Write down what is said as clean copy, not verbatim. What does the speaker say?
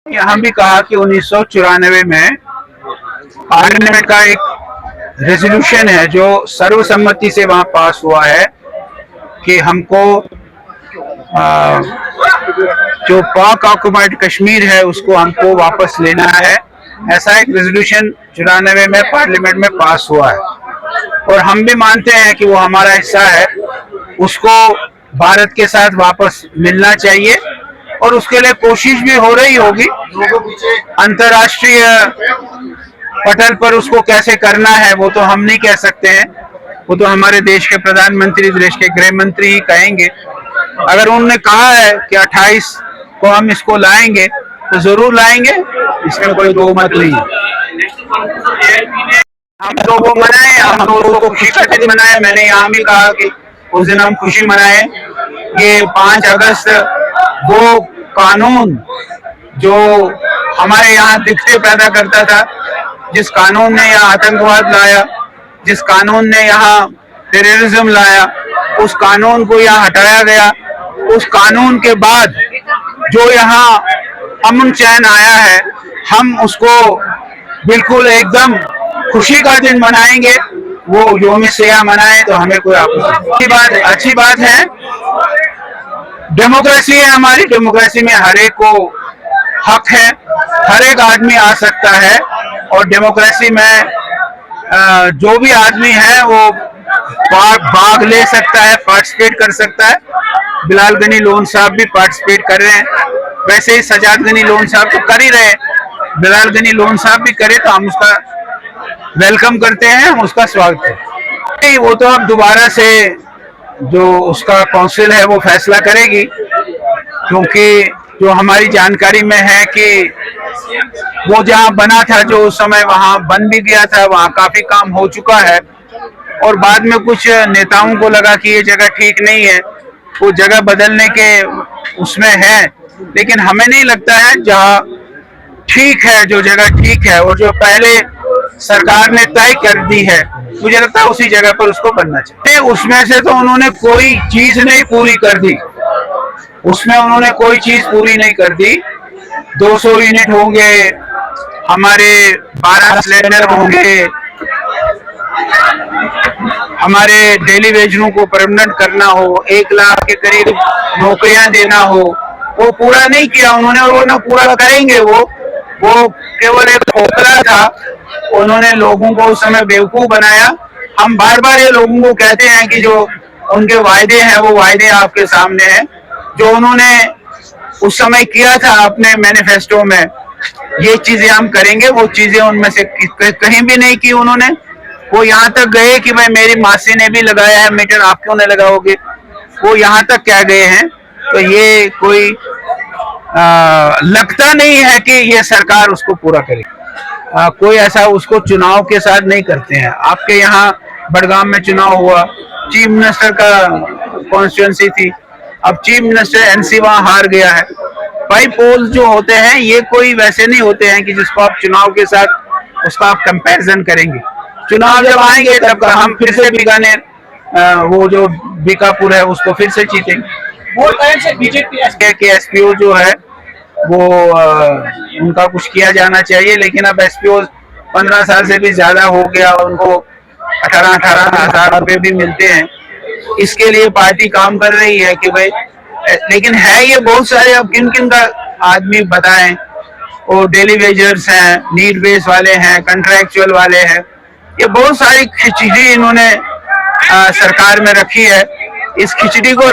यहाँ भी कहा कि 1994 में पार्लियामेंट का एक रेजोल्यूशन है जो सर्वसम्मति से वहां पास हुआ है कि हमको जो पाक ऑक्युपाइड कश्मीर है उसको हमको वापस लेना है। ऐसा एक रेजोल्यूशन 94 में पार्लियामेंट में पास हुआ है और हम भी मानते हैं कि वो हमारा हिस्सा है, उसको भारत के साथ वापस मिलना चाहिए और उसके लिए कोशिश भी हो रही होगी। अंतर्राष्ट्रीय पटल पर उसको कैसे करना है वो तो हम नहीं कह सकते हैं, वो तो हमारे देश के प्रधानमंत्री, देश के गृह मंत्री ही कहेंगे। अगर उन्होंने कहा है कि 28 को हम इसको लाएंगे तो जरूर लाएंगे, इसमें कोई दो मत नहीं। हम तो वो मनाए, हम लोगों को खुशी का दिन मनाए। मैंने यहाँ भी कहा कि उस दिन हम खुशी मनाए। ये 5 अगस्त वो कानून जो हमारे यहाँ दिक्कतें पैदा करता था, जिस कानून ने यहाँ आतंकवाद लाया, जिस कानून ने यहाँ टेररिज्म लाया, उस कानून को यहाँ हटाया गया। उस कानून के बाद जो यहाँ अमन चैन आया है, हम उसको बिल्कुल एकदम खुशी का दिन मनाएंगे। वो यौम सियाह मनाए तो हमें कोई आपत्ति। अच्छी बात है, डेमोक्रेसी है हमारी। डेमोक्रेसी में हर एक को हक है, हर एक आदमी आ सकता है और डेमोक्रेसी में जो भी आदमी है वो भाग ले सकता है, पार्टिसिपेट कर सकता है। बिलाल गनी लोन साहब भी पार्टिसिपेट कर रहे हैं, वैसे ही सजाद गनी लोन साहब तो कर ही रहे हैं। बिलाल गनी लोन साहब भी करे तो हम उसका वेलकम करते हैं, हम उसका स्वागत करते हैं। वो तो अब दोबारा से जो उसका काउंसिल है वो फैसला करेगी, क्योंकि जो हमारी जानकारी में है कि वो जहां बना था, जो उस समय वहां बन भी गया था, वहां काफी काम हो चुका है और बाद में कुछ नेताओं को लगा कि ये जगह ठीक नहीं है, वो जगह बदलने के उसमें है। लेकिन हमें नहीं लगता है, जहां ठीक है, जो जगह ठीक है और जो पहले सरकार ने तय कर दी है, मुझे लगता है उसी जगह पर उसको बनना चाहिए। उसमें से तो उन्होंने कोई चीज नहीं पूरी कर दी, उसमें उन्होंने कोई चीज पूरी नहीं कर दी। 200 यूनिट होंगे, हमारे 12 सिलेंडर होंगे, हमारे डेली वेजरों को परमानेंट करना हो, 1 लाख के करीब नौकरियां देना हो, वो पूरा नहीं किया उन्होंने और वो ना पूरा करेंगे। वो केवल एक खोखला था, उन्होंने लोगों को उस समय बेवकूफ बनाया। हम बार बार ये लोगों को कहते हैं कि जो उनके वायदे हैं वो वायदे आपके सामने हैं। जो उन्होंने उस समय किया था अपने मैनिफेस्टो में, ये चीजें हम करेंगे, वो चीजें उनमें से कहीं भी नहीं की उन्होंने। वो यहाँ तक गए कि भाई मेरी मासी ने भी लगाया है मीटर, आप क्यों नहीं लगाओगे, वो यहाँ तक कह गए हैं। तो ये कोई लगता नहीं है कि ये सरकार उसको पूरा करेगी। कोई ऐसा उसको चुनाव के साथ नहीं करते हैं। आपके यहाँ बड़गाम में चुनाव हुआ, चीफ मिनिस्टर का कॉन्स्टिट्यूंसी थी, अब चीफ मिनिस्टर एनसी वहां हार गया है। भाई पोल्स जो होते हैं ये कोई वैसे नहीं होते हैं कि जिसको आप चुनाव के साथ उसका आप कंपैरिजन करेंगे। चुनाव जब आएंगे तब हम फिर से बीकानेर, वो जो बीकापुर है उसको फिर से जीतेंगे। वो टाइम से बीजेपी के एसपीओ जो है वो उनका कुछ किया जाना चाहिए, लेकिन अब एसपीओ 15 साल से भी ज्यादा हो गया, उनको 18-18 हजार रुपए भी मिलते हैं। इसके लिए पार्टी काम कर रही है कि भाई, लेकिन है ये बहुत सारे, अब किन किन का आदमी बताएं। वो डेली वेजर्स हैं, नीड बेस वाले हैं, कंट्रैक्चुअल वाले हैं, ये बहुत सारी खिचड़ी इन्होंने सरकार में रखी है। इस खिचड़ी को